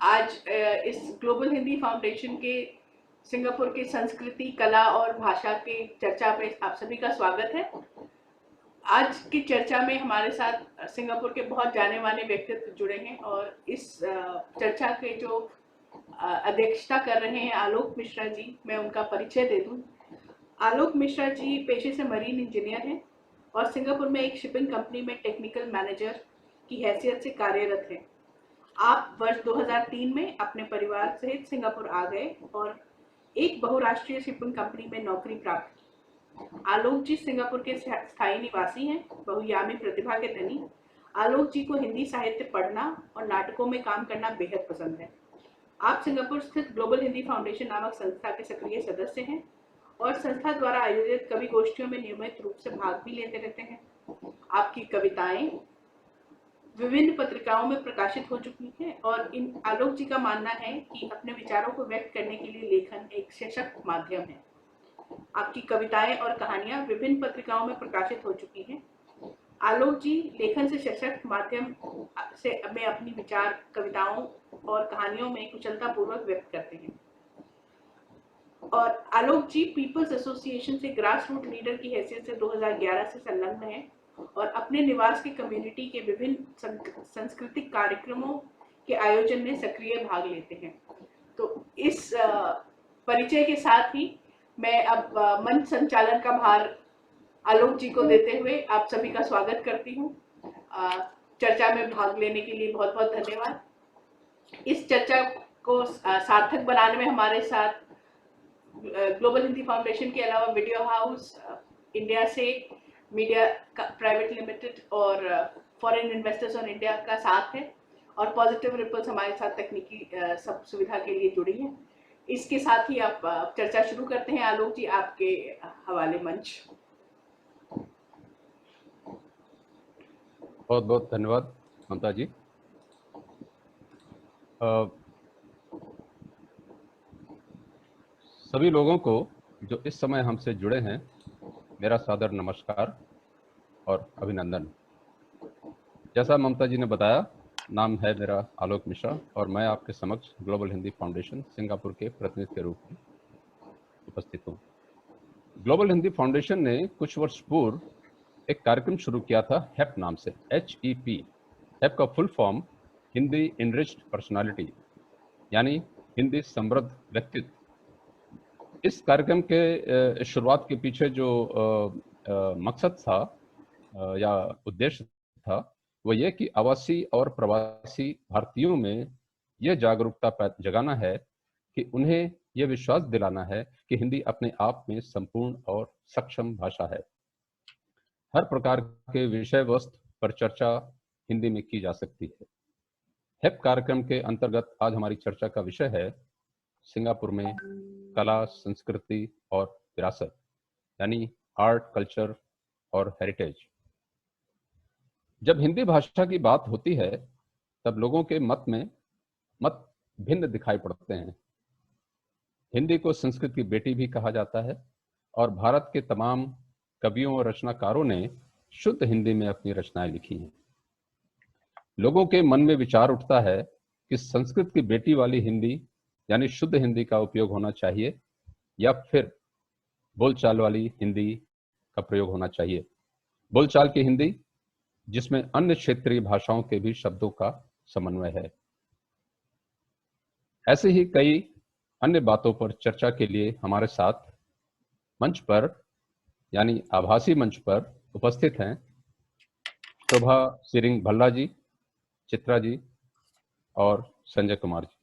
आज इस global Hindi foundation के सिंगापुर के संस्कृति, कला और भाषा के चर्चा पे आप सभी का स्वागत है। आज की चर्चा में हमारे साथ सिंगापुर के बहुत जाने माने व्यक्तित्व जुड़े हैं और इस चर्चा के जो अध्यक्षता कर रहे हैं आलोक मिश्रा जी, मैं उनका परिचय दे दूं। आलोक मिश्रा जी पेशे से मरीन इंजीनियर हैं और सिंगापुर में एक शिपिंग कंपनी में टेक्निकल मैनेजर की हैसियत से कार्यरत हैं। आप वर्ष 2003 में अपने परिवार सहित सिंगापुर आ गए और एक बहुराष्ट्रीय शिपिंग कंपनी में नौकरी प्राप्त की। आलोक जी सिंगापुर के स्थायी निवासी हैं, बहुयामी प्रतिभा के धनी। आलोक जी को हिंदी साहित्य पढ़ना और नाटकों में काम करना बेहद पसंद है। आप सिंगापुर स्थित ग्लोबल हिंदी फाउंडेशन नामक संस्था के सक्रिय सदस्य हैं और संस्था द्वारा आयोजित कवि गोष्ठियों में नियमित रूप से भाग भी लेते रहते हैं। आपकी कविताएं विभिन्न पत्रिकाओं में प्रकाशित हो चुकी हैं और इन आलोक जी का मानना है कि अपने विचारों को व्यक्त करने के लिए लेखन एक सशक्त माध्यम है। आपकी कविताएं और कहानियां विभिन्न पत्रिकाओं में प्रकाशित हो चुकी हैं। आलोक जी लेखन से सशक्त माध्यम से में अपनी विचार कविताओं और कहानियों में कुशलता पूर्वक व्यक्त करते हैं। और आलोक जी पीपल्स एसोसिएशन से ग्रास रूट लीडर की हैसियत से 2011 से संलग्न हैं और अपने निवास की कम्युनिटी के विभिन्न सांस्कृतिक कार्यक्रमों के आयोजन में सक्रिय भाग लेते हैं। तो इस परिचय के साथ ही मैं अब मंच संचालन का भार आलोक जी को देते हुए आप सभी का स्वागत करती हूँ। चर्चा में भाग लेने के लिए बहुत बहुत धन्यवाद। इस चर्चा को सार्थक बनाने में हमारे साथ ग्लोबल हिंदी फाउंडेशन के अलावा वीडियो हाउस इंडिया से मीडिया प्राइवेट लिमिटेड और फॉरेन इन्वेस्टर्स ऑन इंडिया का साथ है और पॉजिटिव रिपल्स हमारे साथ तकनीकी सब सुविधा के लिए जुड़ी है। इसके साथ ही आप चर्चा शुरू करते हैं। आलोक जी आपके हवाले मंच। बहुत बहुत धन्यवाद ममता जी। सभी लोगों को जो इस समय हमसे जुड़े हैं मेरा सादर नमस्कार और अभिनंदन। जैसा ममता जी ने बताया, नाम है मेरा आलोक मिश्रा और मैं आपके समक्ष ग्लोबल हिंदी फाउंडेशन सिंगापुर के प्रतिनिधि के रूप में उपस्थित हूँ। ग्लोबल हिंदी फाउंडेशन ने कुछ वर्ष पूर्व एक कार्यक्रम शुरू किया था हैप नाम से, HEP। हैप का full form Hindi enriched personality, यानी हिंदी समृद्ध व्यक्तित्व। इस कार्यक्रम के शुरुआत के पीछे जो मकसद था या उद्देश्य था वो ये कि आवासी और प्रवासी भारतीयों में यह जागरूकता जगाना है कि उन्हें यह विश्वास दिलाना है कि हिंदी अपने आप में संपूर्ण और सक्षम भाषा है। हर प्रकार के विषय वस्तु पर चर्चा हिंदी में की जा सकती है। हैप कार्यक्रम के अंतर्गत आज हमारी चर्चा का विषय है सिंगापुर में कला, संस्कृति और विरासत, यानी आर्ट, कल्चर और हेरिटेज। जब हिंदी भाषा की बात होती है तब लोगों के मत भिन्न दिखाई पड़ते हैं। हिंदी को संस्कृत की बेटी भी कहा जाता है और भारत के तमाम कवियों और रचनाकारों ने शुद्ध हिंदी में अपनी रचनाएं लिखी हैं। लोगों के मन में विचार उठता है कि संस्कृत की बेटी वाली हिंदी यानी शुद्ध हिंदी का उपयोग होना चाहिए या फिर बोलचाल वाली हिंदी का प्रयोग होना चाहिए। बोलचाल की हिंदी जिसमें अन्य क्षेत्रीय भाषाओं के भी शब्दों का समन्वय है। ऐसे ही कई अन्य बातों पर चर्चा के लिए हमारे साथ मंच पर यानी आभासी मंच पर उपस्थित हैं शोभा सिरिंग भल्ला जी, चित्रा जी और संजय कुमार जी।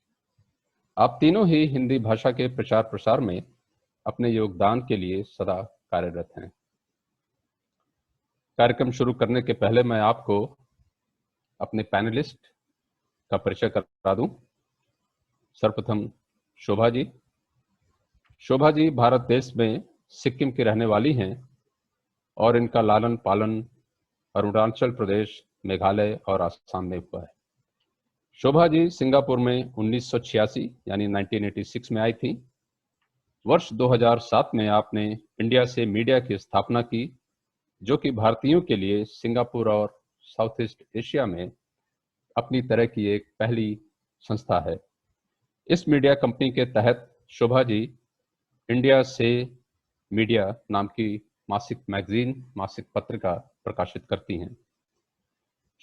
आप तीनों ही हिंदी भाषा के प्रचार प्रसार में अपने योगदान के लिए सदा कार्यरत हैं। कार्यक्रम शुरू करने के पहले मैं आपको अपने पैनलिस्ट का परिचय करा दूं। सर्वप्रथम शोभा जी। शोभा जी भारत देश में सिक्किम की रहने वाली हैं और इनका लालन पालन अरुणाचल प्रदेश, मेघालय और आसाम में हुआ है। शोभा जी सिंगापुर में 1986 यानी 1986 में आई थी। वर्ष 2007 में आपने इंडिया से मीडिया की स्थापना की, जो कि भारतीयों के लिए सिंगापुर और साउथ ईस्ट एशिया में अपनी तरह की एक पहली संस्था है। इस मीडिया कंपनी के तहत शोभा जी इंडिया से मीडिया नाम की मासिक पत्रिका प्रकाशित करती हैं।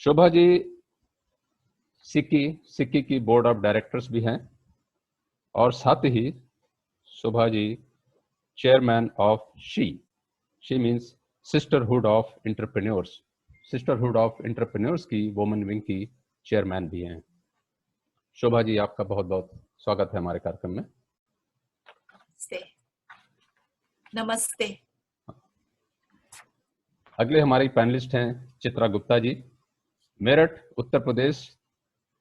शोभा जी सिक्की की बोर्ड ऑफ डायरेक्टर्स भी हैं और साथ ही Shobha ji chairman of she means sisterhood of entrepreneurs की वुमेन विंग की चेयरमैन भी हैं। शोभा जी, आपका बहुत बहुत स्वागत है हमारे कार्यक्रम में। नमस्ते। अगले हमारी पैनलिस्ट हैं चित्रा गुप्ता जी। मेरठ उत्तर प्रदेश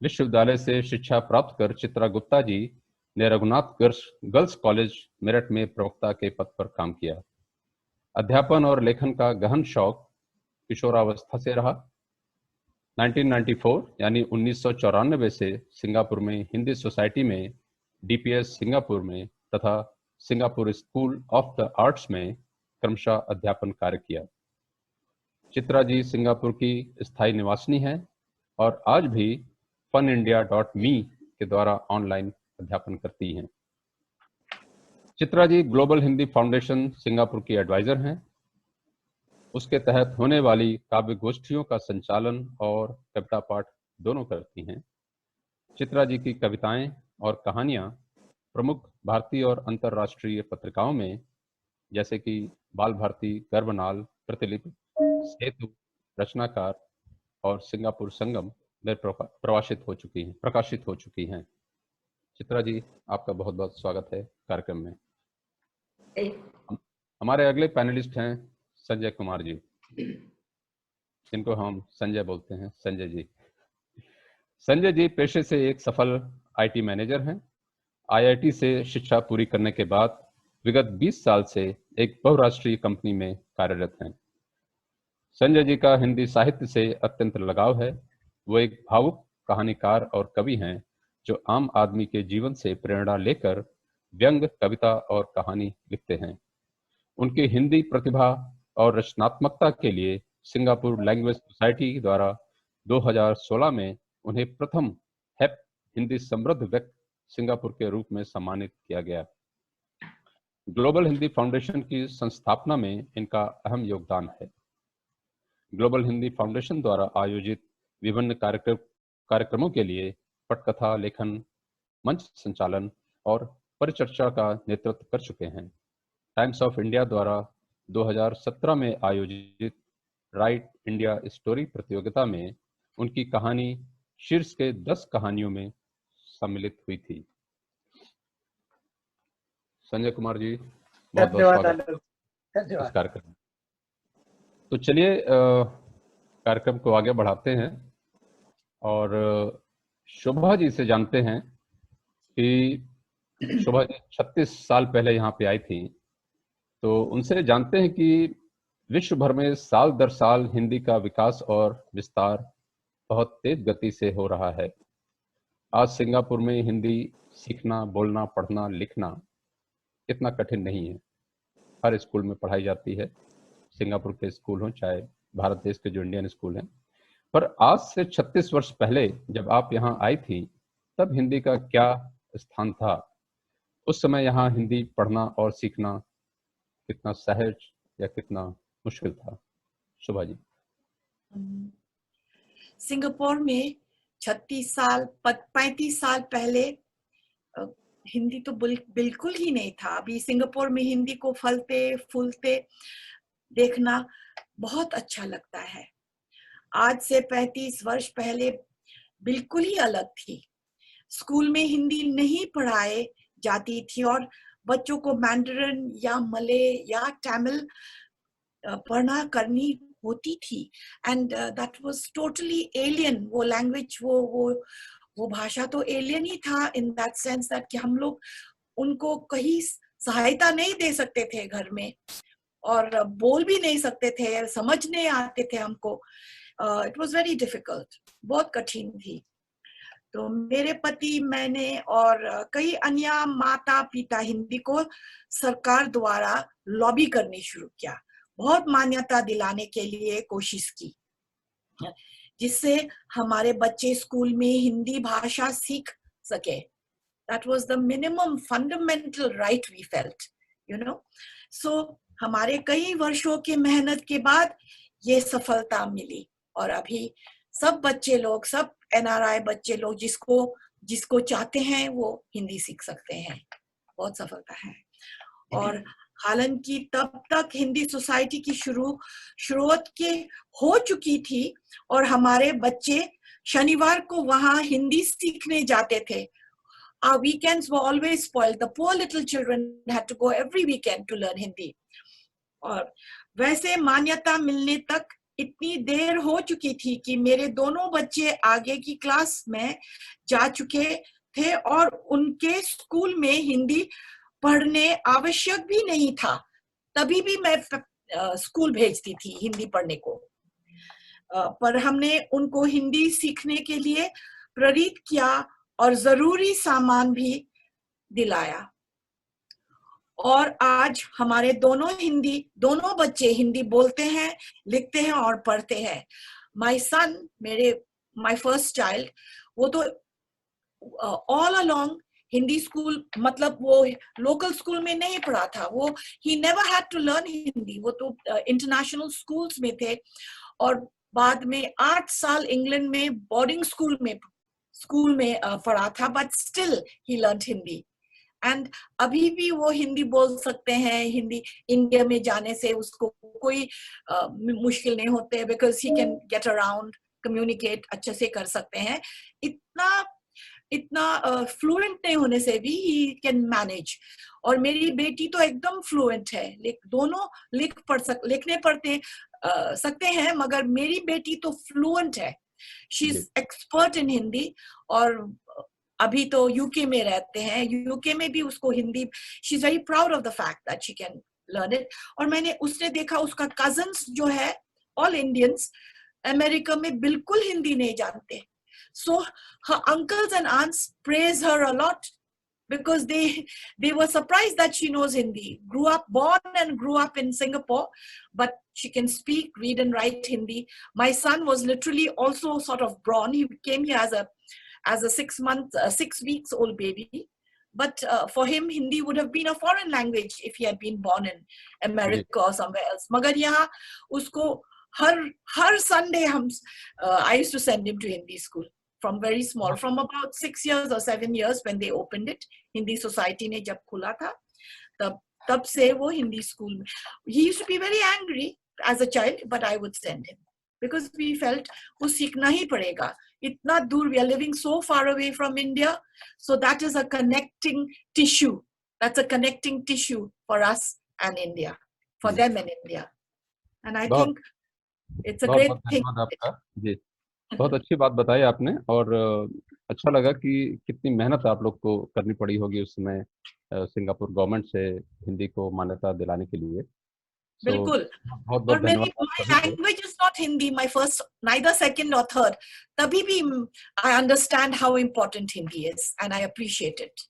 विश्वविद्यालय से शिक्षा प्राप्त कर चित्रा गुप्ता जी ने रघुनाथ गर्ल्स कॉलेज मेरठ में प्रवक्ता के पद पर काम किया। अध्यापन और लेखन का गहन शौक किशोरावस्था से रहा। 1994 यानी 1994 से सिंगापुर में हिंदी सोसाइटी में, डीपीएस सिंगापुर में तथा Singapore school of the arts में क्रमशः अध्यापन कार्य किया। चित्रा जी सिंगापुर की स्थायी निवासिनी हैं और आज भी funindia.me के द्वारा ऑनलाइन अध्यापन करती हैं। Chitra ji global Hindi foundation Singapore की एडवाइजर हैं। उसके तहत होने वाली काव्य गोष्ठियों का संचालन और कविता पाठ दोनों करती हैं। चित्रा जी की कविताएं और कहानियां प्रमुख भारतीय और अंतर्राष्ट्रीय पत्रिकाओं में जैसे कि बाल भारती, गर्वनाल, प्रतिलिपि, सेतु, रचनाकार और सिंगापुर संगम में प्रकाशित हो चुकी हैं। चित्रा जी, आपका बहुत बहुत स्वागत है कार्यक्रम में। हमारे अगले पैनलिस्ट हैं संजय कुमार जी, जिनको हम संजय बोलते हैं। संजय जी पेशे से एक सफल आईटी मैनेजर हैं। आईआईटी से शिक्षा पूरी करने के बाद विगत 20 साल से एक बहुराष्ट्रीय कंपनी में कार्यरत हैं। संजय जी का हिंदी साहित्य से अत्यंत लगाव है। वो एक भावुक कहानीकार और कवि हैं जो आम आदमी के जीवन से प्रेरणा लेकर व्यंग, कविता और कहानी लिखते हैं। उनकी हिंदी प्रतिभा और रचनात्मकता के लिए सिंगापुर लैंग्वेज सोसाइटी द्वारा 2016 में उन्हें प्रथम हेप हिंदी समृद्ध व्यक्ति सिंगापुर के रूप में सम्मानित किया गया। ग्लोबल हिंदी फाउंडेशन की संस्थापना में इनका अहम योगदान है। ग्लोबल हिंदी फाउंडेशन द्वारा आयोजित विभिन्न कार्यक्रमों के लिए पटकथा लेखन, मंच संचालन और परिचर्चा का नेतृत्व कर चुके हैं। टाइम्स ऑफ इंडिया द्वारा 2017 में आयोजित राइट इंडिया स्टोरी प्रतियोगिता में उनकी कहानी शीर्ष के 10 कहानियों में सम्मिलित हुई थी। संजय कुमार जी, बहुत बहुत स्वागत इस कार्यक्रम। तो चलिए कार्यक्रम को आगे बढ़ाते हैं और शोभा जी से जानते हैं कि शोभा जी 36 साल पहले यहाँ पे आई थी, तो उनसे जानते हैं कि विश्व भर में साल दर साल हिंदी का विकास और विस्तार बहुत तेज गति से हो रहा है। आज सिंगापुर में हिंदी सीखना, बोलना, पढ़ना, लिखना इतना कठिन नहीं है। हर स्कूल में पढ़ाई जाती है, सिंगापुर के स्कूल हों चाहे भारत देश के जो इंडियन स्कूल हैं। पर आज से 36 वर्ष पहले जब आप यहाँ आई थी तब हिंदी का क्या स्थान था? उस समय यहाँ हिंदी पढ़ना और सीखना कितना सहज या कितना मुश्किल था? शोभा जी। सिंगापुर में 35 साल पहले हिंदी तो बिल्कुल ही नहीं था। अभी सिंगापुर में हिंदी को फलते फूलते देखना बहुत अच्छा लगता है। आज से 35 वर्ष पहले बिल्कुल ही अलग थी। स्कूल में हिंदी नहीं पढ़ाए जाती थी और बच्चों को मैंडरिन या मले या तमिल पढ़ना करनी होती थी। And that was totally alien. वो लैंग्वेज, वो भाषा तो एलियन ही था इन दैट सेंस दैट कि हम लोग उनको कहीं सहायता नहीं दे सकते थे घर में और बोल भी नहीं सकते थे, समझ नहीं आते थे हमको। इट वाज वेरी डिफिकल्ट, बहुत कठिन थी। तो मेरे पति, मैंने और कई अन्य माता पिता हिंदी को सरकार द्वारा लॉबी करनी शुरू किया, बहुत मान्यता दिलाने के लिए कोशिश की, जिससे हमारे बच्चे स्कूल में हिंदी भाषा सीख सके। That was the minimum fundamental right we felt, you know. So हमारे कई वर्षों के मेहनत के बाद ये सफलता मिली, और अभी सब बच्चे लोग, सब NRI बच्चे लोग जिसको चाहते हैं वो हिंदी सीख सकते हैं। बहुत सफलता है। और हालांकि तब तक हिंदी सोसाइटी की शुरुआत के हो चुकी थी, और हमारे बच्चे शनिवार को वहां हिंदी सीखने जाते थे। Our weekends were always spoiled. The poor little children had to go every weekend to learn Hindi. और वैसे मान्यता मिलने तक इतनी देर हो चुकी थी कि मेरे दोनों बच्चे आगे की क्लास में जा चुके थे, और उनके स्कूल में हिंदी पढ़ने आवश्यक भी नहीं था। तभी भी मैं स्कूल भेजती थी हिंदी पढ़ने को। पर हमने उनको हिंदी सीखने के लिए प्रेरित किया और जरूरी सामान भी दिलाया, और आज हमारे दोनों बच्चे हिंदी बोलते हैं, लिखते हैं और पढ़ते हैं। My son, my first child, वो तो ऑल अलोंग हिंदी स्कूल, मतलब वो लोकल स्कूल में नहीं पढ़ा था, वो ही never had to learn Hindi, वो तो इंटरनेशनल स्कूल्स में थे, और बाद में 8 साल इंग्लैंड में बोर्डिंग स्कूल में पढ़ा था, but still he learn Hindi. And अभी भी वो हिंदी बोल सकते हैं। हिंदी इंडिया में जाने से उसको कोई मुश्किल नहीं होते, because he can get around, communicate अच्छे से कर सकते हैं। इतना फ्लुएंट नहीं होने से भी ही कैन मैनेज। और मेरी बेटी तो एकदम फ्लुएंट है, दोनों लिखने पढ़ते सकते हैं, मगर मेरी बेटी तो फ्लुएंट है। She is expert in Hindi, और अभी तो यूके में रहते हैं। यूके में भी उसको Hindi, she is very proud of the fact that she can learn it. और उसने देखा उसका कजन्स जो है, ऑल इंडियंस, अमेरिका में बिल्कुल हिंदी नहीं जानते। So her uncles and aunts praise her a lot, because they were surprised that she knows Hindi. Born and grew up in Singapore, but she can speak, read and write Hindi. My son was literally also sort of born. He came here as a 6 weeks old baby. But for him, Hindi would have been a foreign language if he had been born in America or somewhere else. Magar yahan usko har Sunday I used to send him to Hindi school. From very small, from about 6 years or 7 years when they opened it, Hindi Society ने जब खुला था, तब से वो Hindi school में. He used to be very angry as a child, but I would send him because we felt वो सीखना ही पड़ेगा. इतना दूर, we are living so far away from India, so that is a connecting tissue. That's a connecting tissue for us and India, for them and India. And I think it's a great thing. जी, बहुत अच्छी बात बताई आपने, और अच्छा लगा कि कितनी मेहनत आप लोग को करनी पड़ी होगी उस समय सिंगापुर गवर्नमेंट से हिंदी को मान्यता दिलाने के लिए. बिल्कुल. बहुत बहुत धन्यवाद. My language is not Hindi, my first, neither second or third. तभी भी I understand how important Hindi is and I appreciate it.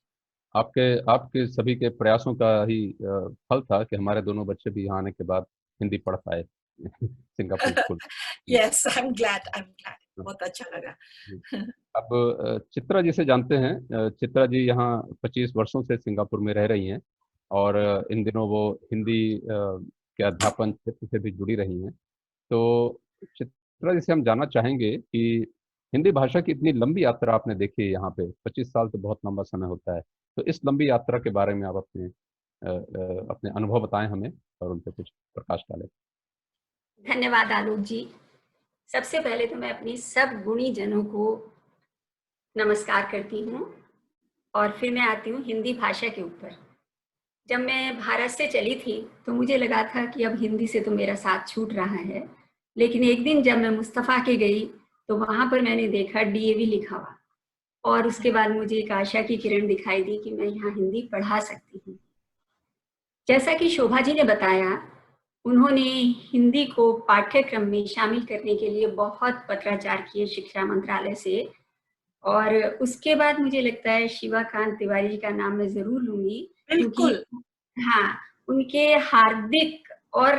आपके सभी के प्रयासों का ही फल था कि हमारे दोनों बच्चे भी यहाँ आने के बाद हिंदी पढ़ पाए Singapore school. Yes, I'm glad. बहुत अच्छा लगा. अब चित्रा जी से जानते हैं. चित्रा जी यहाँ 25 वर्षों से सिंगापुर में रह रही हैं, और इन दिनों वो हिंदी के अध्यापन क्षेत्र से भी जुड़ी रही हैं. तो चित्रा जी से हम जानना चाहेंगे कि हिंदी भाषा की इतनी लंबी यात्रा आपने देखी है यहाँ पे. 25 साल तो बहुत लंबा समय होता है. तो इस लंबी यात्रा के बारे में आप अपने अनुभव बताएं हमें और उन पर कुछ प्रकाश डालें. धन्यवाद आलोक जी. सबसे पहले तो मैं अपनी सब गुणी जनों को नमस्कार करती हूँ, और फिर मैं आती हूँ हिंदी भाषा के ऊपर. जब मैं भारत से चली थी तो मुझे लगा था कि अब हिंदी से तो मेरा साथ छूट रहा है, लेकिन एक दिन जब मैं मुस्तफ़ा के गई तो वहाँ पर मैंने देखा DAV लिखा हुआ, और उसके बाद मुझे एक आशा की किरण दिखाई दी कि मैं यहाँ हिंदी पढ़ा सकती हूँ. जैसा कि शोभा जी ने बताया, उन्होंने हिंदी को पाठ्यक्रम में शामिल करने के लिए बहुत पत्राचार किए शिक्षा मंत्रालय से, और उसके बाद मुझे लगता है शिवाकांत तिवारी जी का नाम मैं जरूर लूंगी, क्योंकि हाँ, उनके हार्दिक और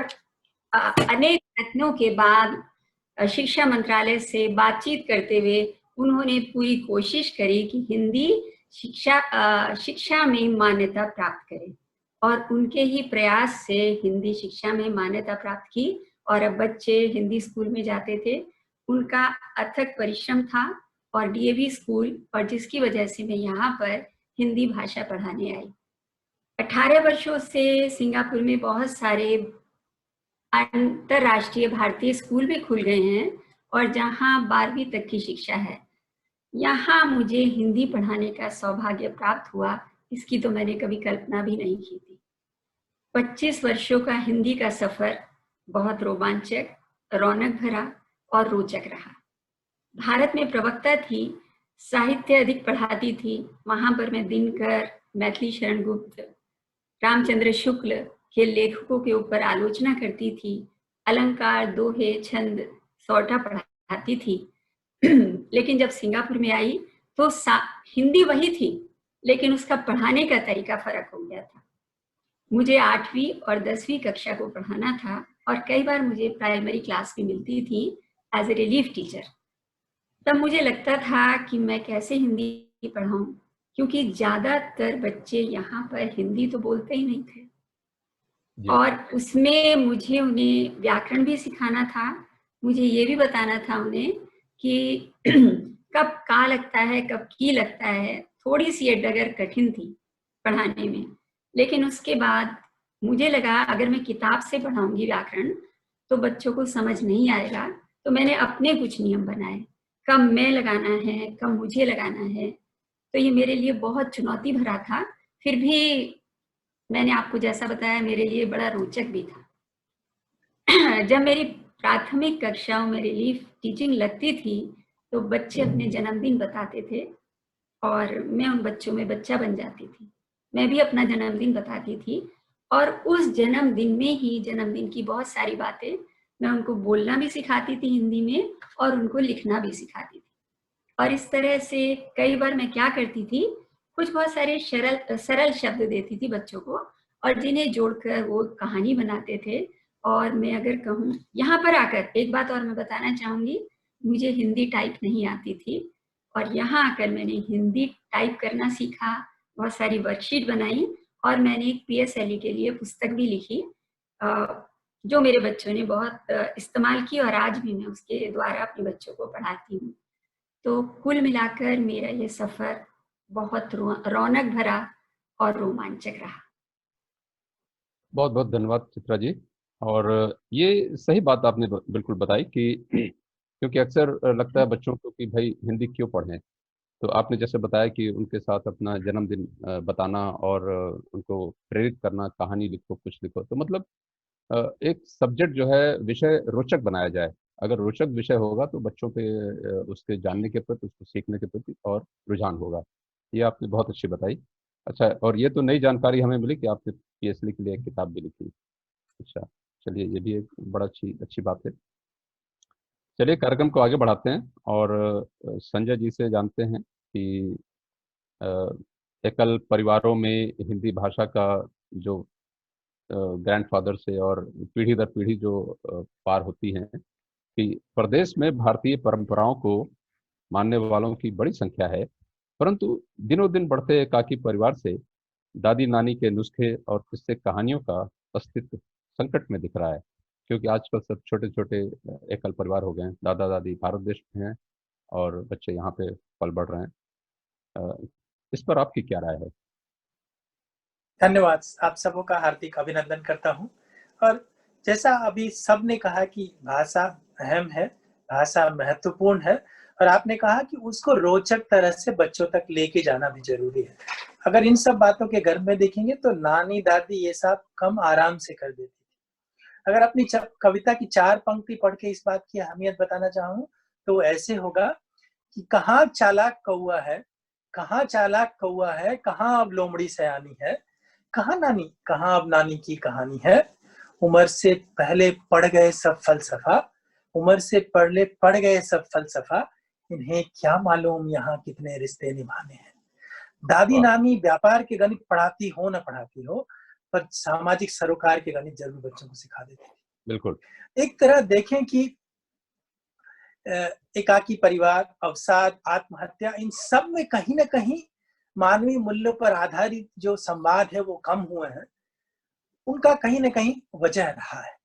अनेक प्रयत्नों के बाद शिक्षा मंत्रालय से बातचीत करते हुए उन्होंने पूरी कोशिश करी कि हिंदी शिक्षा में मान्यता प्राप्त करें, और उनके ही प्रयास से हिंदी शिक्षा में मान्यता प्राप्त की। और अब बच्चे हिंदी स्कूल में जाते थे, उनका अथक परिश्रम था और डीएवी स्कूल, और जिसकी वजह से मैं यहाँ पर हिंदी भाषा पढ़ाने आई। 18 वर्षों से सिंगापुर में बहुत सारे अंतरराष्ट्रीय भारतीय स्कूल भी खुल गए हैं, और जहाँ 12वीं तक की शिक्षा है। यहाँ मुझे हिंदी पढ़ाने का सौभाग्य प्राप्त हुआ, इसकी तो मैंने कभी कल्पना भी नहीं की थी। 25 वर्षों का हिंदी का सफर बहुत रोमांचक, रौनक भरा और रोचक रहा। भारत में प्रवक्ता थी, साहित्य अधिक पढ़ाती थी। वहां पर मैं दिनकर, मैथिली शरण गुप्त, रामचंद्र शुक्ल के लेखकों के ऊपर आलोचना करती थी। अलंकार, दोहे, छंद, सौटा पढ़ाती थी। लेकिन जब सिंगापुर में आई तो हिंदी वही थी, लेकिन उसका पढ़ाने का तरीका फर्क हो गया था। मुझे 8वीं और 10वीं कक्षा को पढ़ाना था, और कई बार मुझे प्राइमरी क्लास भी मिलती थी एज ए रिलीफ टीचर। तब मुझे लगता था कि मैं कैसे हिंदी पढ़ाऊं, क्योंकि ज्यादातर बच्चे यहाँ पर हिंदी तो बोलते ही नहीं थे। और उसमें मुझे उन्हें व्याकरण भी सिखाना था, मुझे ये भी बताना था उन्हें कि कब का लगता है, कब की लगता है। थोड़ी सी ये डगर कठिन थी पढ़ाने में, लेकिन उसके बाद मुझे लगा अगर मैं किताब से पढ़ाऊंगी व्याकरण तो बच्चों को समझ नहीं आएगा। तो मैंने अपने कुछ नियम बनाए, कब मैं लगाना है, कब मुझे लगाना है। तो ये मेरे लिए बहुत चुनौती भरा था, फिर भी मैंने आपको जैसा बताया मेरे लिए बड़ा रोचक भी था। जब मेरी प्राथमिक कक्षाओं में रिलीफ टीचिंग लगती थी तो बच्चे अपने जन्मदिन बताते थे, और मैं उन बच्चों में बच्चा बन जाती थी। मैं भी अपना जन्मदिन बताती थी, और उस जन्मदिन में ही जन्मदिन की बहुत सारी बातें मैं उनको बोलना भी सिखाती थी हिंदी में, और उनको लिखना भी सिखाती थी। और इस तरह से कई बार मैं क्या करती थी, कुछ बहुत सारे सरल शब्द देती थी बच्चों को, और जिन्हें जोड़कर वो कहानी बनाते थे। और मैं अगर कहूँ, यहाँ पर आकर एक बात और मैं बताना चाहूँगी, मुझे हिंदी टाइप नहीं आती थी, और यहाँ आकर मैंने हिंदी टाइप करना सीखा, बहुत सारी वर्कशीट बनाई, और मैंने एक PSLE के लिए पुस्तक भी लिखी, जो मेरे बच्चों ने बहुत इस्तेमाल की, और आज भी मैं उसके द्वारा अपने बच्चों को पढ़ाती हूँ। तो कुल मिलाकर मेरा ये सफर बहुत रौनक भरा और रोमांचक रहा। बहुत बहुत धन्यवाद चित्रा जी। और ये सही बात आपने बिल्कुल बताई कि क्योंकि अक्सर लगता है बच्चों को कि भाई हिंदी क्यों पढ़ें। तो आपने जैसे बताया कि उनके साथ अपना जन्मदिन बताना और उनको प्रेरित करना, कहानी लिखो, कुछ लिखो, तो मतलब एक सब्जेक्ट जो है, विषय रोचक बनाया जाए। अगर रोचक विषय होगा तो बच्चों पे उसके जानने के प्रति, उसको सीखने के प्रति और रुझान होगा। ये आपने बहुत अच्छी बताई। अच्छा, और ये तो नई जानकारी हमें मिली कि आपने PSLE के लिए एक किताब भी लिखी। अच्छा, चलिए, ये भी एक बड़ा अच्छी बात है। चलिए कार्यक्रम को आगे बढ़ाते हैं और संजय जी से जानते हैं कि एकल परिवारों में हिंदी भाषा का जो ग्रैंडफादर से और पीढ़ी दर पीढ़ी जो पार होती हैं, कि प्रदेश में भारतीय परंपराओं को मानने वालों की बड़ी संख्या है, परंतु दिनों दिन बढ़ते एकाकी परिवार से दादी नानी के नुस्खे और किस्से कहानियों का अस्तित्व संकट में दिख रहा है। क्योंकि आजकल सब छोटे छोटे एकल परिवार हो गए हैं, दादा दादी भारत देश में हैं और बच्चे यहाँ पे पल बढ़ रहे हैं। इस पर आपकी क्या राय है? धन्यवाद, आप सबों का हार्दिक अभिनंदन करता हूं। और जैसा अभी सब ने कहा कि भाषा अहम है, भाषा महत्वपूर्ण है, और आपने कहा कि उसको रोचक तरह से बच्चों तक लेके जाना भी जरूरी है। अगर इन सब बातों के घर में देखेंगे तो नानी दादी ये सब कम आराम से कर देती थी। अगर अपनी कविता की 4 पंक्ति पढ़ के इस बात की अहमियत बताना चाहूँ तो ऐसे होगा कि कहाँ चालाक कौआ है, कहाँ चालाक कौआ है, कहाँ अब लोमड़ी सयानी है, कहाँ नानी, कहाँ अब नानी की कहानी है। उम्र से पहले पढ़ गए सब फलसफा, उम्र से पहले पढ़ गए सब फलसफा, इन्हें क्या मालूम यहाँ कितने रिश्ते निभाने हैं। दादी नानी व्यापार के गणित पढ़ाती हो न पढ़ाती हो, पर सामाजिक सरोकार के गणित जरूर बच्चों को सिखा देती है। बिल्कुल। एक तरह देखें कि एकाकी परिवार, अवसाद, आत्महत्या, इन सब में कहीं ना कहीं मानवीय मूल्यों पर आधारित जो संवाद है वो कम हुए हैं, उनका कहीं ना कहीं वजह रहा है।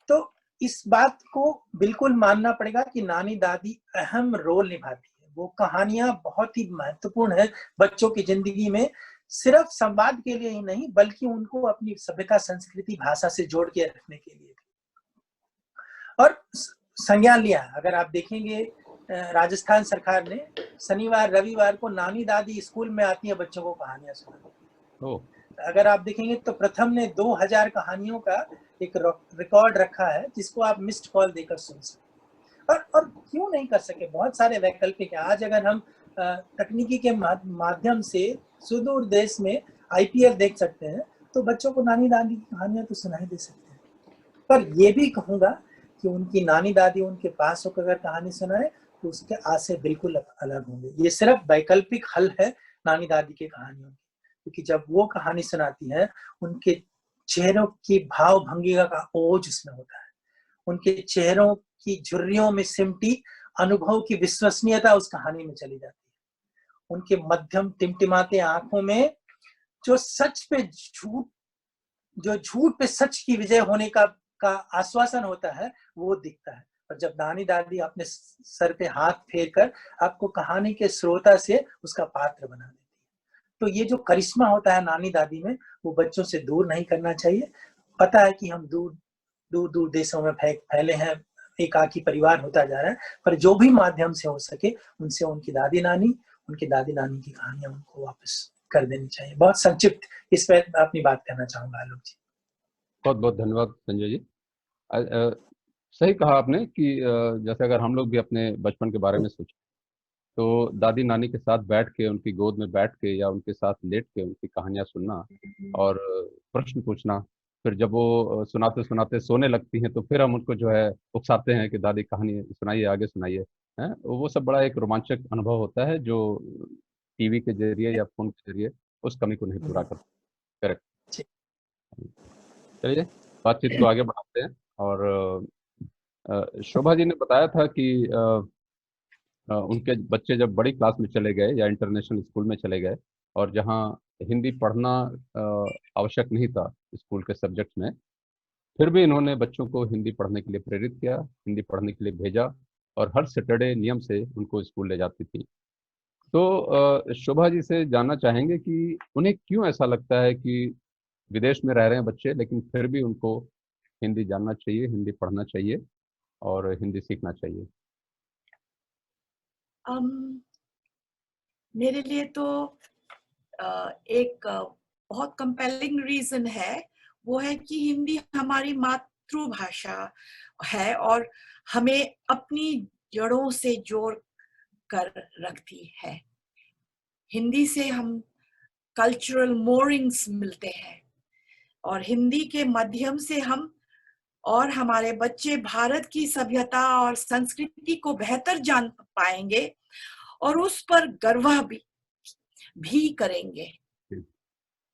तो इस बात को बिल्कुल मानना पड़ेगा कि नानी दादी अहम रोल निभाती है। वो कहानियां बहुत ही महत्वपूर्ण है बच्चों की जिंदगी में, सिर्फ संवाद के लिए ही नहीं बल्कि उनको अपनी सभ्यता, संस्कृति, भाषा से जोड़ के रखने के लिए। और संज्ञान लिया, अगर आप देखेंगे राजस्थान सरकार ने शनिवार रविवार को नानी दादी स्कूल में आती है बच्चों को कहानियां सुनाती। अगर आप देखेंगे तो प्रथम ने 2000 कहानियों का एक रिकॉर्ड रखा है जिसको आप मिस्ड कॉल देकर सुन सकते। और क्यों नहीं कर सके, बहुत सारे वैकल्पिक है। आज अगर हम तकनीकी के माध्यम से सुदूर देश में IPL देख सकते हैं तो बच्चों को नानी दादी की कहानियां तो सुनाई दे सकते हैं। पर ये भी कहूंगा कि उनकी नानी दादी उनके पास होकर अगर कहानी सुनाए तो उसके आशय बिल्कुल अलग होंगे। ये सिर्फ वैकल्पिक हल है नानी दादी की कहानियों की, क्योंकि जब वो कहानी सुनाती है उनके चेहरों की भाव भंगिमा का ओज उसमें होता है, उनके चेहरों की झुर्रियों में सिमटी अनुभव की विश्वसनीयता उस कहानी में चली जाती है। उनके मध्यम टिमटिमाते आंखों में जो झूठ पे सच की विजय होने का आश्वासन होता है वो दिखता है। और जब नानी दादी अपने सर पे हाथ फेर कर आपको कहानी के श्रोता से उसका पात्र बना देती है, तो ये जो करिश्मा होता है नानी दादी में वो बच्चों से दूर नहीं करना चाहिए। पता है कि हम दूर देशों में फैले हैं, एकाकी परिवार होता जा रहा है, पर जो भी माध्यम से हो सके उनसे उनकी दादी नानी की कहानियां उनको वापस कर देनी चाहिए। बहुत संक्षिप्त इस पर अपनी बात कहना चाहूंगा आलोक जी। बहुत बहुत धन्यवाद संजय जी। सही कहा आपने कि जैसे अगर हम लोग भी अपने बचपन के बारे में सोचें तो दादी नानी के साथ बैठ के, उनकी गोद में बैठ के या उनके साथ लेट के उनकी कहानियां सुनना और प्रश्न पूछना, फिर जब वो सुनाते सुनाते सोने लगती हैं तो फिर हम उनको जो है उकसाते हैं कि दादी कहानी सुनाइए, आगे सुनाइए, हैं। वो सब बड़ा एक रोमांचक अनुभव होता है जो टीवी के जरिए या फोन के जरिए उस कमी को नहीं पूरा कर। करेक्ट। चलिए बातचीत को आगे बढ़ाते हैं। और शोभा जी ने बताया था कि उनके बच्चे जब बड़ी क्लास में चले गए या इंटरनेशनल स्कूल में चले गए और जहाँ हिंदी पढ़ना आवश्यक नहीं था स्कूल के सब्जेक्ट में, फिर भी इन्होंने बच्चों को हिंदी पढ़ने के लिए प्रेरित किया, हिंदी पढ़ने के लिए भेजा और हर सैटरडे नियम से उनको स्कूल ले जाती थी। तो शोभा जी से जानना चाहेंगे कि उन्हें क्यों ऐसा लगता है कि विदेश में रह रहे हैं बच्चे लेकिन फिर भी उनको हिंदी जानना चाहिए, हिंदी पढ़ना चाहिए और हिंदी सीखना चाहिए। मेरे लिए तो एक बहुत कंपेलिंग रीजन है, वो है कि हिंदी हमारी मातृभाषा है और हमें अपनी जड़ों से जोड़ कर रखती है। हिंदी से हम कल्चरल मोरिंग्स मिलते हैं और हिंदी के माध्यम से हम और हमारे बच्चे भारत की सभ्यता और संस्कृति को बेहतर जान पाएंगे और उस पर गर्व भी करेंगे।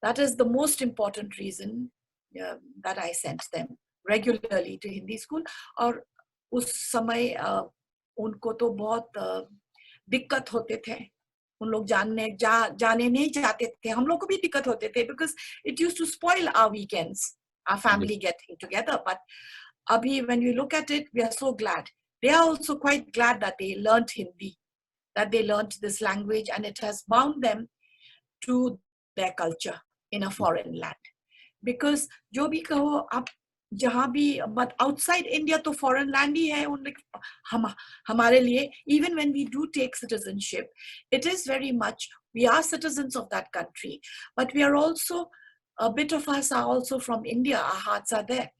That is the most important reason that I sent them regularly to Hindi school. और उस समय उनको तो बहुत दिक्कत होते थे, उन लोग जाने नहीं चाहते थे, हम लोग को भी दिक्कत होते थे because it used to spoil our weekends, our family getting together. But abhi, when we look at it, we are so glad. They are also quite glad that they learned Hindi, that they learned this language, and it has bound them to their culture in a foreign land. Because जो भी कहो आप, जहाँ भी, but outside India तो foreign land ही है हमारे लिए. Even when we do take citizenship, it is very much, we are citizens of that country, but we are also, a bit of us are also from India, our hearts are there.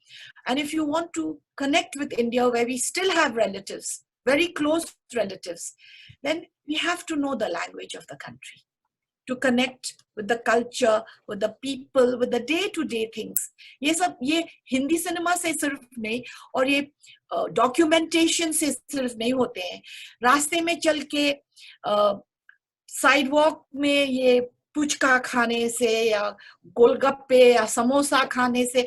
And if you want to connect with India, where we still have relatives, very close relatives, then we have to know the language of the country to connect with the culture, with the people, with the day-to-day things. ये सब, ये Hindi cinema से सिर्फ नहीं और ये documentation से सिर्फ नहीं होते हैं. रास्ते में चल के साइडवॉक में ये पुचका खाने से या गोलगप्पे या समोसा खाने से,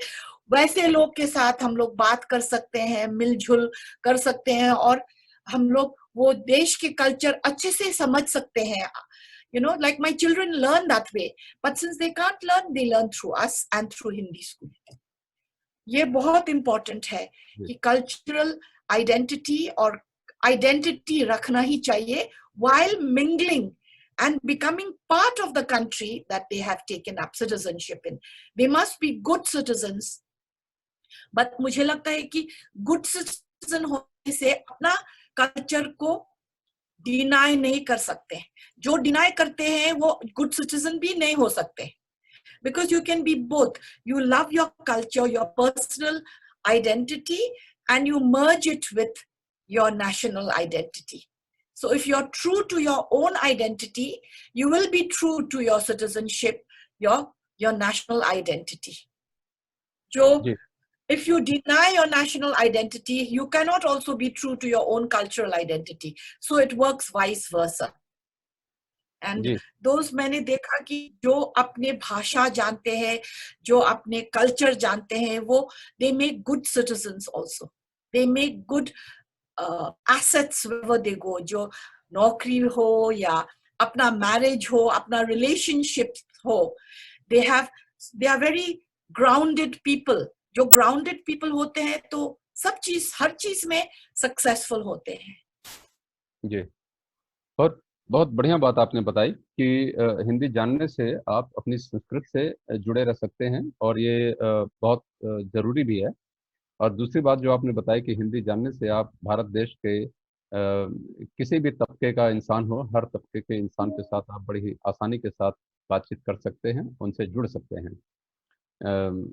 वैसे लोग के साथ हम लोग बात कर सकते हैं, मिलजुल कर सकते हैं और हम लोग वो देश के कल्चर अच्छे से समझ सकते हैं. like my children learn that way, but since they can't learn, they learn through us and through Hindi school. ये बहुत important है कि cultural identity और identity रखना ही चाहिए while mingling and becoming part of the country that they have taken up citizenship in. They must be good citizens. But मुझे लगता है कि good citizen होने से अपना culture को deny नहीं कर सकते. जो deny करते हैं वो good citizen भी नहीं हो सकते. Because you can be both. You love your culture, your personal identity, and you merge it with your national identity. So if you're true to your own identity, you will be true to your citizenship, your national identity. So if you deny your national identity, you cannot also be true to your own cultural identity. So it works vice versa. And those मैंने देखा कि जो अपने भाषा जानते हैं, जो अपने कल्चर जानते हैं, वो they make good citizens also. They make good assets wherever they go. जो नौकरी हो या अपना marriage हो, अपना relationship हो, they are very grounded people. जो grounded people होते हैं तो सब चीज हर चीज में successful होते हैं. जी, और बहुत बढ़िया बात आपने बताई कि हिंदी जानने से आप अपनी संस्कृति से जुड़े रह सकते हैं और ये बहुत ज़रूरी भी है. और दूसरी बात जो आपने बताई कि हिंदी जानने से आप भारत देश के किसी भी तबके का इंसान हो, हर तबके के इंसान के साथ आप बड़ी ही आसानी के साथ बातचीत कर सकते हैं, उनसे जुड़ सकते हैं.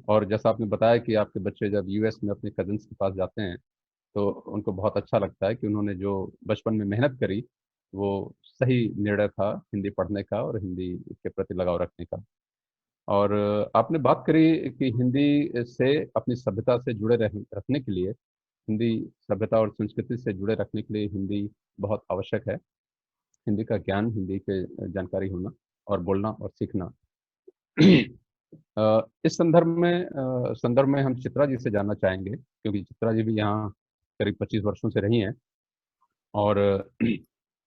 और जैसा आपने बताया कि आपके बच्चे जब यूएस में अपने कजन्स के पास जाते हैं तो उनको बहुत अच्छा लगता है कि उन्होंने जो बचपन में मेहनत करी वो सही निर्णय था हिंदी पढ़ने का और हिंदी के प्रति लगाव रखने का. और आपने बात करी कि हिंदी से अपनी सभ्यता से जुड़े रखने के लिए, हिंदी सभ्यता और संस्कृति से जुड़े रखने के लिए हिंदी बहुत आवश्यक है. हिंदी का ज्ञान, हिंदी के जानकारी होना और बोलना और सीखना. इस संदर्भ में हम चित्रा जी से जानना चाहेंगे, क्योंकि चित्रा जी भी यहाँ करीब 25 वर्षों से रही हैं और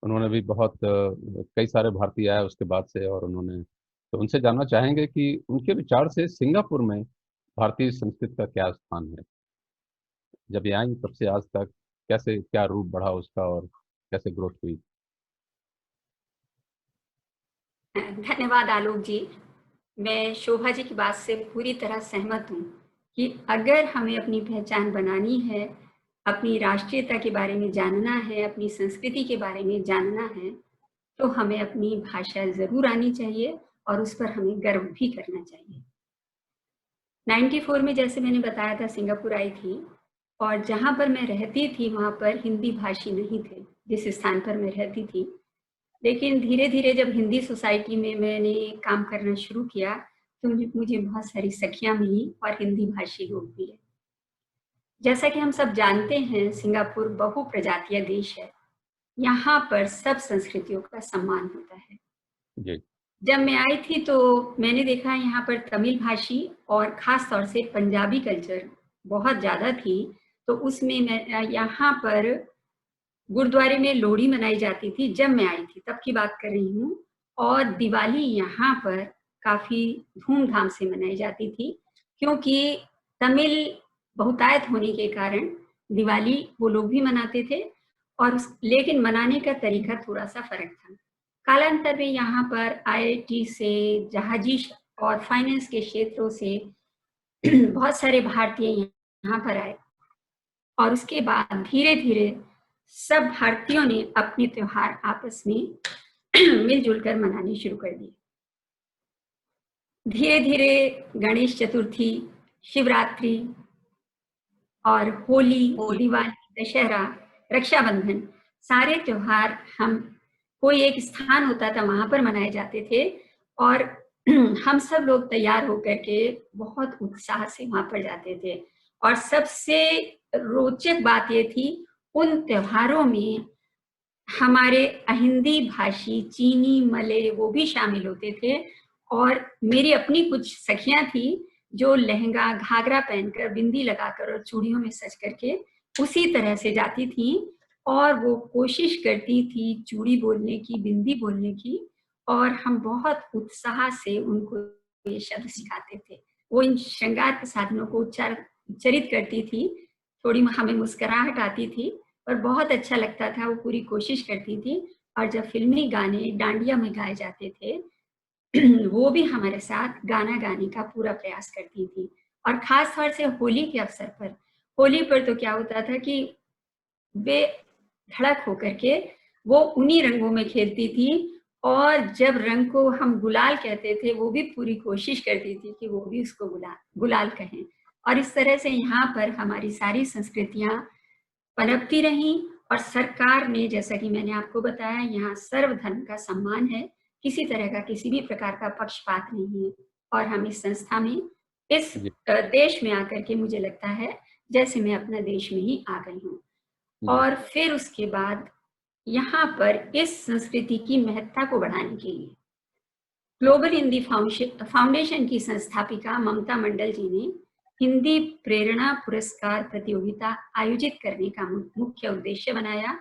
उन्होंने भी बहुत कई सारे भारतीय आए उसके बाद से, और तो उनसे जानना चाहेंगे कि उनके विचार से सिंगापुर में भारतीय संस्कृति का क्या स्थान है. जब ये आई तब से आज तक कैसे क्या रूप बढ़ा उसका और कैसे ग्रोथ हुई. धन्यवाद आलोक जी. मैं शोभा जी की बात से पूरी तरह सहमत हूँ कि अगर हमें अपनी पहचान बनानी है, अपनी राष्ट्रीयता के बारे में जानना है, अपनी संस्कृति के बारे में जानना है, तो हमें अपनी भाषा ज़रूर आनी चाहिए और उस पर हमें गर्व भी करना चाहिए. 94 में जैसे मैंने बताया था सिंगापुर आई थी और जहाँ पर मैं रहती थी वहाँ पर हिंदी भाषी नहीं थे जिस स्थान पर मैं रहती थी. लेकिन धीरे धीरे जब हिंदी सोसाइटी में मैंने काम करना शुरू किया तो मुझे बहुत सारी सखियाँ मिली और हिंदी भाषी लोग मिले. जैसा कि हम सब जानते हैं सिंगापुर बहुप्रजातीय देश है. यहाँ पर सब संस्कृतियों का सम्मान होता है. जी. जब मैं आई थी तो मैंने देखा यहाँ पर तमिल भाषी और ख़ास तौर से पंजाबी कल्चर बहुत ज़्यादा थी. तो उसमें मैं यहाँ पर गुरुद्वारे में लोहड़ी मनाई जाती थी जब मैं आई थी, तब की बात कर रही हूँ. और दिवाली यहाँ पर काफ़ी धूमधाम से मनाई जाती थी क्योंकि तमिल बहुतायत होने के कारण दिवाली वो लोग भी मनाते थे और लेकिन मनाने का तरीका थोड़ा सा फर्क था. कालांतर में यहाँ पर IIT से, जहाजी और फाइनेंस के क्षेत्रों से बहुत सारे भारतीय यहाँ पर आए और उसके बाद धीरे धीरे सब भारतीयों ने अपने त्योहार आपस में मिलजुल कर मनाने शुरू कर दिए. धीरे धीरे गणेश चतुर्थी, शिवरात्रि और होली, दिवाली, दशहरा, रक्षाबंधन, सारे त्योहार हम कोई एक स्थान होता था वहां पर मनाए जाते थे और हम सब लोग तैयार होकर के बहुत उत्साह से वहां पर जाते थे. और सबसे रोचक बात ये थी उन त्योहारों में हमारे अहिंदी भाषी, चीनी, मले वो भी शामिल होते थे. और मेरी अपनी कुछ सखियां थी जो लहंगा, घाघरा पहनकर, बिंदी लगाकर और चूड़ियों में सज करके उसी तरह से जाती थी और वो कोशिश करती थी चूड़ी बोलने की, बिंदी बोलने की और हम बहुत उत्साह से उनको ये शब्द सिखाते थे। वो इन श्रृंगार के साधनों को उच्चारित करती थी, थोड़ी हमें मुस्कुराहट आती थी और बहुत अच्छा लगता था, वो पूरी कोशिश करती थी। और जब फिल्मी गाने डांडिया में गाए जाते थे वो भी हमारे साथ गाना गाने का पूरा प्रयास करती थी। और खास तौर से होली के अवसर पर, होली पर तो क्या होता था कि वे धड़क होकर के वो उन्हीं रंगों में खेलती थी, और जब रंग को हम गुलाल कहते थे वो भी पूरी कोशिश करती थी कि वो भी उसको गुलाल कहें। और इस तरह से यहाँ पर हमारी सारी संस्कृतियाँ पनपती रहीं। और सरकार ने, जैसा कि मैंने आपको बताया, यहाँ सर्वधर्म का सम्मान है, किसी तरह का किसी भी प्रकार का पक्षपात नहीं है। और हम इस संस्था में, इस जी देश में आकर के मुझे लगता है जैसे मैं अपना देश में ही आ गई हूँ। जी और फिर उसके बाद यहाँ पर इस संस्कृति की महत्ता को बढ़ाने के लिए ग्लोबल हिंदी फाउंडेशन की संस्थापिका ममता मंडल जी ने हिंदी प्रेरणा पुरस्कार प्रतियोगिता आयोजित करने का मुख्य उद्देश्य बनाया।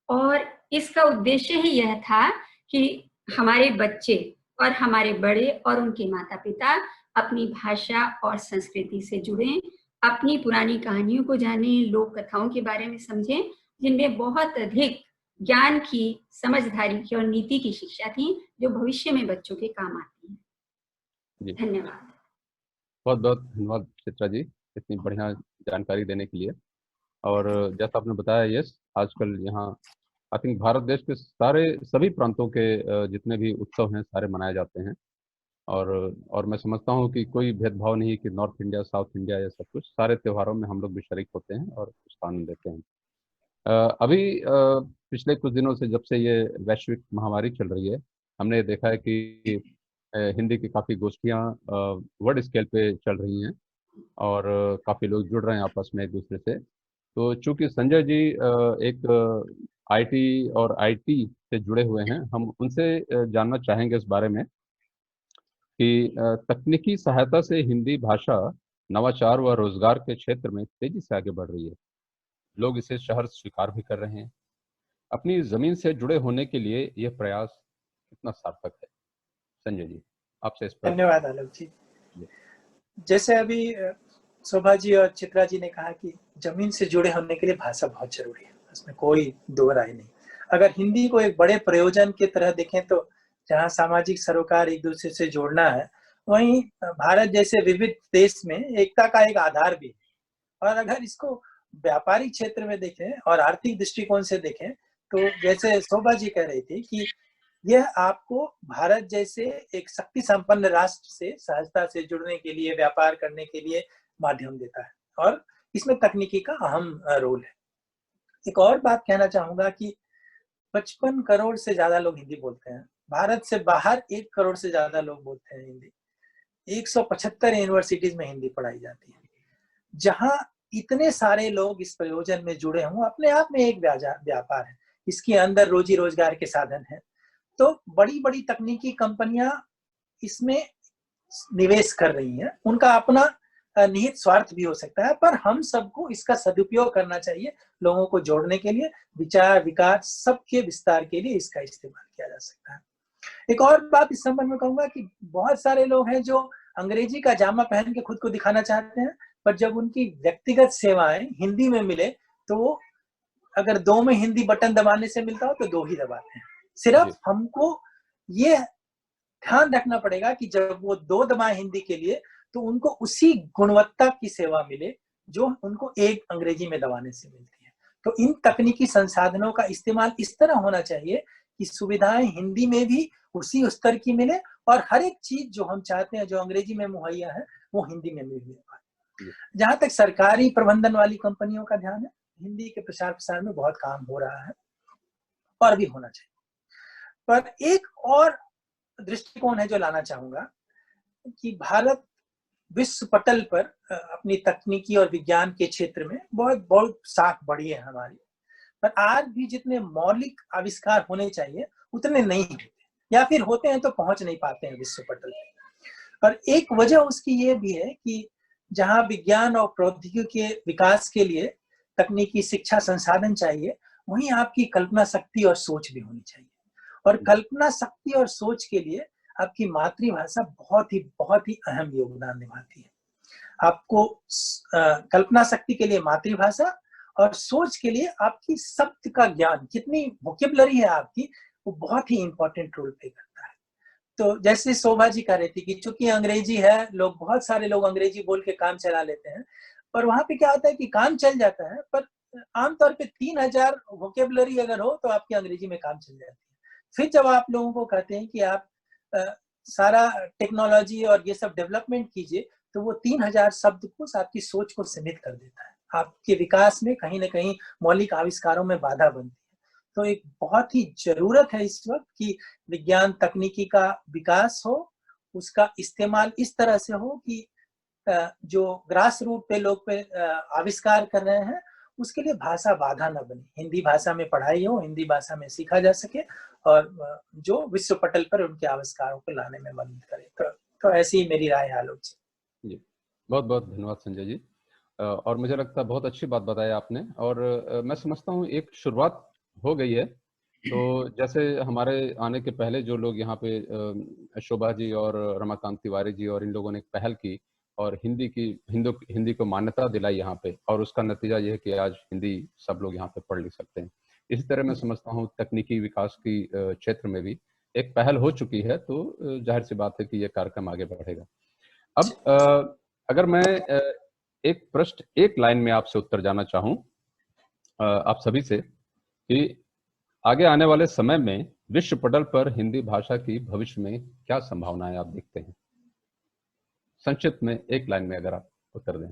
और इसका उद्देश्य ही यह था कि हमारे बच्चे और हमारे बड़े और उनके माता पिता अपनी भाषा और संस्कृति से जुड़ें, अपनी पुरानी कहानियों को जानें, लोक कथाओं के बारे में समझें, जिनमें बहुत अधिक ज्ञान की, समझदारी की और नीति की शिक्षा थी, जो भविष्य में बच्चों के काम आती है। जी धन्यवाद। बहुत बहुत धन्यवाद चित्रा जी, इतनी बढ़िया जानकारी देने के लिए। और जैसा आपने बताया, यस, आजकल यहाँ आई थिंक भारत देश के सभी प्रांतों के जितने भी उत्सव हैं सारे मनाए जाते हैं। और मैं समझता हूँ कि कोई भेदभाव नहीं कि नॉर्थ इंडिया, साउथ इंडिया, या सब कुछ, सारे त्योहारों में हम लोग भी शरीक होते हैं और उसका आनंद लेते हैं। अभी पिछले कुछ दिनों से, जब से ये वैश्विक महामारी चल रही है, हमने देखा है कि हिंदी की काफ़ी गोष्ठियाँ वर्ल्ड स्केल पे चल रही हैं और काफ़ी लोग जुड़ रहे हैं आपस में एक दूसरे से। तो चूंकि संजय जी एक आईटी और आईटी से जुड़े हुए हैं, हम उनसे जानना चाहेंगे इस बारे में कि तकनीकी सहायता से हिंदी भाषा नवाचार व रोजगार के क्षेत्र में तेजी से आगे बढ़ रही है। लोग इसे शहर स्वीकार भी कर रहे हैं। अपनी जमीन से जुड़े होने के लिए यह प्रयास कितना सार्थक है? संजय जी, आपसे इस पर। धन्यवाद आलोक जी। जैसे अभी शोभा जी और चित्रा जी ने कहा कि जमीन से जुड़े होने के लिए भाषा बहुत जरूरी है, उसमें कोई दो राय नहीं। अगर हिंदी को एक बड़े प्रयोजन की तरह देखें तो जहाँ सामाजिक सरोकार एक दूसरे से जोड़ना है, वहीं भारत जैसे विविध देश में एकता का एक आधार भी है। और अगर इसको व्यापारिक क्षेत्र में देखें और आर्थिक दृष्टिकोण से देखें तो जैसे शोभा जी कह रही थी कि यह आपको भारत जैसे एक शक्ति संपन्न राष्ट्र से सहजता से जुड़ने के लिए, व्यापार करने के लिए माध्यम देता है, और इसमें तकनीकी का अहम रोल है। एक और बात कहना चाहूंगा कि 55 करोड़ से ज्यादा लोग हिंदी बोलते हैं। भारत से बाहर 1 करोड़ से ज्यादा लोग बोलते हैं हिंदी। 175 यूनिवर्सिटीज में हिंदी पढ़ाई जाती है। जहां इतने सारे लोग इस प्रयोजन में जुड़े हों, अपने आप में एक व्यापार है, इसके अंदर रोजी रोजगार के साधन है। तो बड़ी बड़ी तकनीकी कंपनियां इसमें निवेश कर रही हैं, उनका अपना निहित स्वार्थ भी हो सकता है, पर हम सबको इसका सदुपयोग करना चाहिए। लोगों को जोड़ने के लिए, विचार विकास सबके विस्तार के लिए इसका इस्तेमाल किया जा सकता है। एक और बात इस संबंध में कहूंगा कि बहुत सारे लोग हैं जो अंग्रेजी का जामा पहन के खुद को दिखाना चाहते हैं, पर जब उनकी व्यक्तिगत सेवाएं हिंदी में मिले तो वो, अगर 2 में हिंदी बटन दबाने से मिलता हो तो 2 ही दबाते हैं। सिर्फ हमको ये ध्यान रखना पड़ेगा कि जब वो 2 दबाएं हिंदी के लिए तो उनको उसी गुणवत्ता की सेवा मिले जो उनको 1 अंग्रेजी में दबाने से मिलती है। तो इन तकनीकी संसाधनों का इस्तेमाल इस तरह होना चाहिए कि सुविधाएं हिंदी में भी उसी स्तर की मिले और हर एक चीज जो हम चाहते हैं, जो अंग्रेजी में मुहैया है, वो हिंदी में मिल पाए। जहां तक सरकारी प्रबंधन वाली कंपनियों का ध्यान है, हिंदी के प्रचार प्रसार में बहुत काम हो रहा है और भी होना चाहिए। पर एक और दृष्टिकोण है जो लाना चाहूंगा कि भारत विश्व पटल पर अपनी तकनीकी और विज्ञान के क्षेत्र में बहुत बहुत साख बढ़ी है हमारी, पर आज भी जितने मौलिक आविष्कार होने चाहिए उतने नहीं होते, या फिर होते हैं तो पहुंच नहीं पाते हैं विश्व पटल पर। और एक वजह उसकी ये भी है कि जहां विज्ञान और प्रौद्योगिकी के विकास के लिए तकनीकी शिक्षा संसाधन चाहिए, वहीं आपकी कल्पना शक्ति और सोच भी होनी चाहिए। और कल्पना शक्ति और सोच के लिए आपकी मातृभाषा बहुत ही अहम योगदान निभाती है। आपको कल्पना शक्ति के लिए मातृभाषा और सोच के लिए आपकी शब्द का ज्ञान, कितनी वोकेबलरी है आपकी, वो बहुत ही इंपॉर्टेंट रोल प्ले करता है। तो जैसे शोभा जी कह रही थी कि चूंकि अंग्रेजी है, बहुत सारे लोग अंग्रेजी बोल के काम चला लेते हैं, पर वहां पे क्या होता है कि काम चल जाता है, पर आमतौर पे 3000 वोकेबलरी अगर हो तो आपकी अंग्रेजी में काम चल जाती है। फिर जब आप लोगों को कहते हैं कि आप सारा टेक्नोलॉजी और ये सब डेवलपमेंट कीजिए, तो वो 3000 शब्दकोश आपकी सोच को सीमित कर देता है, आपके विकास में कहीं ना कहीं मौलिक आविष्कारों में बाधा बनती है। तो एक बहुत ही जरूरत है इस वक्त कि विज्ञान तकनीकी का विकास हो, उसका इस्तेमाल इस तरह से हो कि जो ग्रास रूट पे लोग आविष्कार कर रहे हैं उसके लिए भाषा बाधा न बने। हिंदी भाषा में पढ़ाई हो, हिंदी भाषा में सीखा जा सके और जो विश्व पटल पर उनके आविष्कारों को लाने में मदद करे। तो ऐसी ही मेरी राय है आलोक जी। बहुत बहुत धन्यवाद संजय जी। और मुझे लगता है बहुत अच्छी बात बताई आपने, और मैं समझता हूँ एक शुरुआत हो गई है। तो जैसे हमारे आने के पहले जो लोग यहाँ पे शोभा जी और रमाकांत तिवारी जी और इन लोगों ने एक पहल की और हिंदी को मान्यता दिलाई यहाँ पे, और उसका नतीजा ये है कि आज हिंदी सब लोग यहाँ पे पढ़ लिख सकते हैं। इसी तरह मैं समझता हूँ तकनीकी विकास की क्षेत्र में भी एक पहल हो चुकी है, तो जाहिर सी बात है कि ये कार्यक्रम आगे बढ़ेगा। अब अगर मैं एक प्रश्न एक लाइन में आपसे उत्तर जाना चाहूँ आप सभी से कि आगे आने वाले समय में विश्व पटल पर हिंदी भाषा की भविष्य में क्या संभावनाएं आप देखते हैं? संक्षिप्त में एक लाइन में अगर आप उत्तर दें।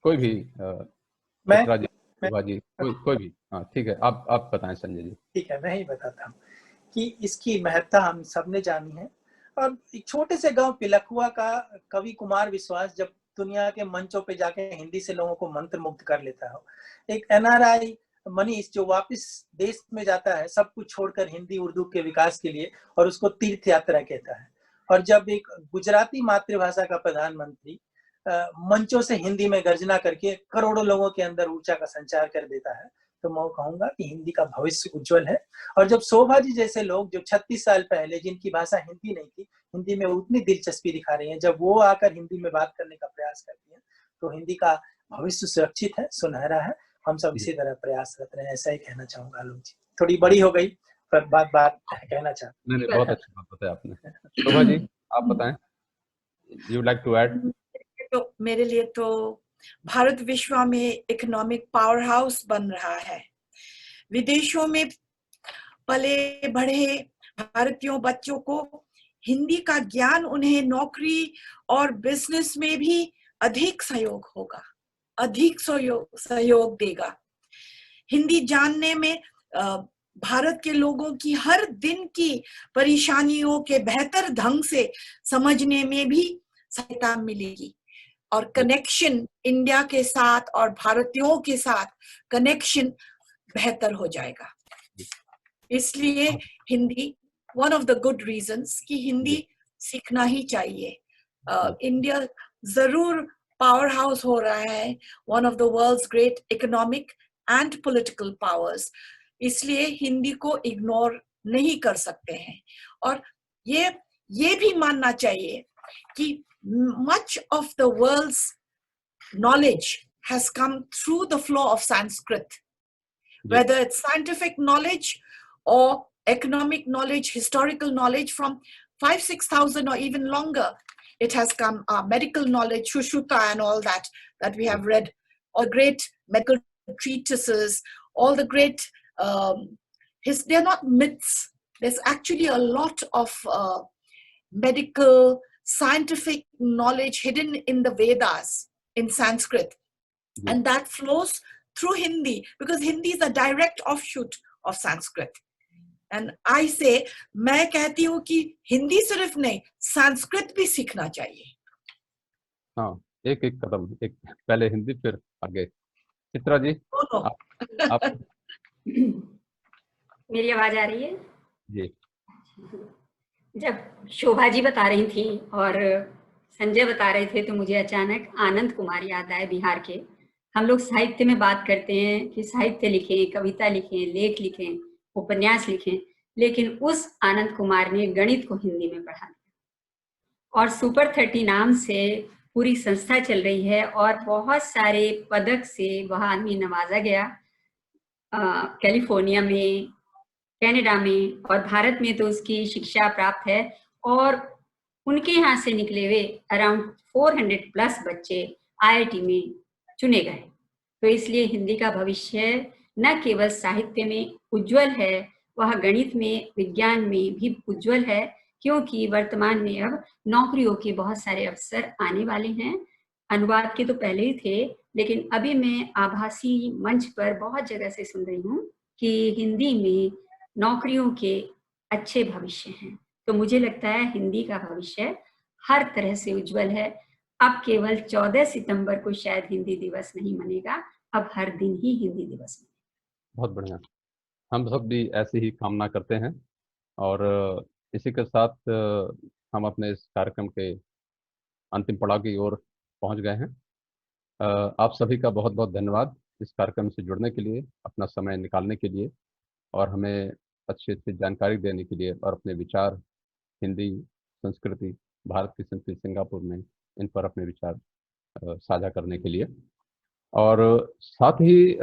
कोई भी कोई भी। हाँ ठीक है, आप बताएं संजय जी। ठीक है, मैं ही बताता हूँ कि इसकी महत्ता हम सबने जानी है। और एक छोटे से गांव पिलखुआ का कवि कुमार विश्वास जब दुनिया के मंचों पे जाके हिंदी से लोगों को मंत्रमुग्ध कर लेता हो, एक NRI मनीष जो वापस देश में जाता है सब कुछ छोड़कर हिंदी उर्दू के विकास के लिए, और उसको तीर्थ यात्रा कहता है, और जब एक गुजराती मातृभाषा का प्रधानमंत्री मंचों से हिंदी में गर्जना करके करोड़ों लोगों के अंदर ऊर्जा का संचार कर देता है, तो मैं कहूंगा कि हिंदी का भविष्य उज्जवल है। और जब शोभा जी जैसे लोग जो 36 साल पहले जिनकी भाषा हिंदी नहीं थी, हिंदी में उतनी दिलचस्पी दिखा रही हैं, जब वो आकर हिंदी में बात करने का प्रयास करती हैं, तो हिंदी का भविष्य सुरक्षित है, सुनहरा है। हम सब इसी तरह प्रयासरत रहे, ऐसा ही कहना चाहूंगा आलोक जी। थोड़ी बड़ी हो गई पर बात कहना चाहता हूँ। बहुत अच्छी बात बताया आपने। शोभा जी आप बताएं, यू लाइक टू ऐड? तो मेरे लिए तो भारत विश्व में इकोनॉमिक पावर हाउस बन रहा है। विदेशों में पले बढ़े भारतीयों बच्चों को हिंदी का ज्ञान उन्हें नौकरी और बिजनेस में भी अधिक सहयोग होगा, अधिक सहयोग देगा। हिंदी जानने में भारत के लोगों की हर दिन की परेशानियों के बेहतर ढंग से समझने में भी सहायता मिलेगी, और कनेक्शन इंडिया के साथ और भारतीयों के साथ कनेक्शन बेहतर हो जाएगा। इसलिए Hindi one of the good reasons कि हिंदी सीखना ही चाहिए। इंडिया जरूर पावर हाउस हो रहा है, one of the world's great economic and political powers, इसलिए हिंदी को इग्नोर नहीं कर सकते हैं। और ये भी मानना चाहिए कि much of the world's knowledge has come through the flow of Sanskrit, whether it's scientific knowledge or economic knowledge, historical knowledge from 5,000-6,000 or even longer. It has come medical knowledge, Sushruta and all that we have read, or great medical treatises, all the great, they're not myths. There's actually a lot of medical, scientific knowledge hidden in the Vedas in Sanskrit. And that flows through Hindi, because Hindi is a direct offshoot of Sanskrit. And I say, मैं कहती हूँ कि हिंदी सिर्फ नहीं, संस्कृत भी सीखना चाहिए। हाँ, एक कदम, एक पहले हिंदी फिर आगे। चित्रा जी आप मेरी आवाज आ रही है जी? जब शोभा जी बता रही थी और संजय बता रहे थे तो मुझे अचानक आनंद कुमार याद आए, बिहार के। हम लोग साहित्य में बात करते हैं कि साहित्य लिखें, कविता लिखें, लेख लिखें, उपन्यास लिखें, लेकिन उस आनंद कुमार ने गणित को हिंदी में पढ़ा दिया। और सुपर 30 नाम से पूरी संस्था चल रही है और बहुत सारे पदक से वह आदमी नवाजा गया, कैलिफोर्निया में, कनाडा में, और भारत में तो उसकी शिक्षा प्राप्त है। और उनके यहाँ से निकले हुए अराउंड 400 प्लस बच्चे IIT में चुने गए। तो इसलिए हिंदी का भविष्य न केवल साहित्य में उज्जवल है, वह गणित में, विज्ञान में भी उज्जवल है, क्योंकि वर्तमान में अब नौकरियों के बहुत सारे अवसर आने वाले हैं। अनुवाद के तो पहले ही थे, लेकिन अभी मैं आभासी मंच पर बहुत जगह से सुन रही हूँ कि हिंदी में नौकरियों के अच्छे भविष्य हैं। तो मुझे लगता है हिंदी का भविष्य हर तरह से उज्जवल है। अब केवल 14 सितंबर को शायद हिंदी दिवस नहीं मनेगा, अब हर दिन ही हिंदी दिवस मनेगा। बहुत बढ़िया, हम सब भी ऐसी ही कामना करते हैं। और इसी के साथ हम अपने इस कार्यक्रम के अंतिम पड़ाव की ओर पहुंच गए हैं। आप सभी का बहुत बहुत धन्यवाद इस कार्यक्रम से जुड़ने के लिए, अपना समय निकालने के लिए, और हमें अच्छी अच्छी जानकारी देने के लिए, और अपने विचार हिंदी संस्कृति, भारत की संस्कृति, सिंगापुर में, इन पर अपने विचार साझा करने के लिए। और साथ ही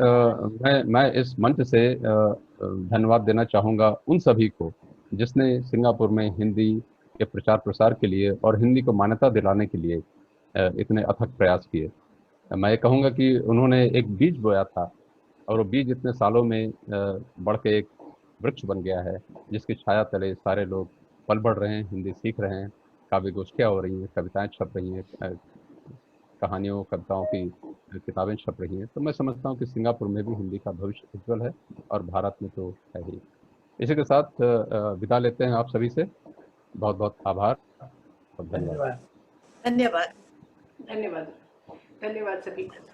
मैं इस मंच से धन्यवाद देना चाहूँगा उन सभी को जिसने सिंगापुर में हिंदी के प्रचार प्रसार के लिए और हिंदी को मान्यता दिलाने के लिए इतने अथक प्रयास किए। मैं ये कहूँगा कि उन्होंने एक बीज बोया था और वो बीज इतने सालों में बढ़ के एक वृक्ष बन गया है, जिसकी छाया तले सारे लोग पल बढ़ रहे हैं, हिंदी सीख रहे हैं, काव्य गोष्ठियाँ हो रही हैं, कविताएं छप रही हैं, कहानियों कविताओं की किताबें छप रही हैं। तो मैं समझता हूँ कि सिंगापुर में भी हिंदी का भविष्य उज्जवल है और भारत में तो है ही। इसी के साथ विदा लेते हैं आप सभी से। बहुत बहुत आभार और धन्यवाद। धन्यवाद। धन्यवाद, धन्यवाद सभी को।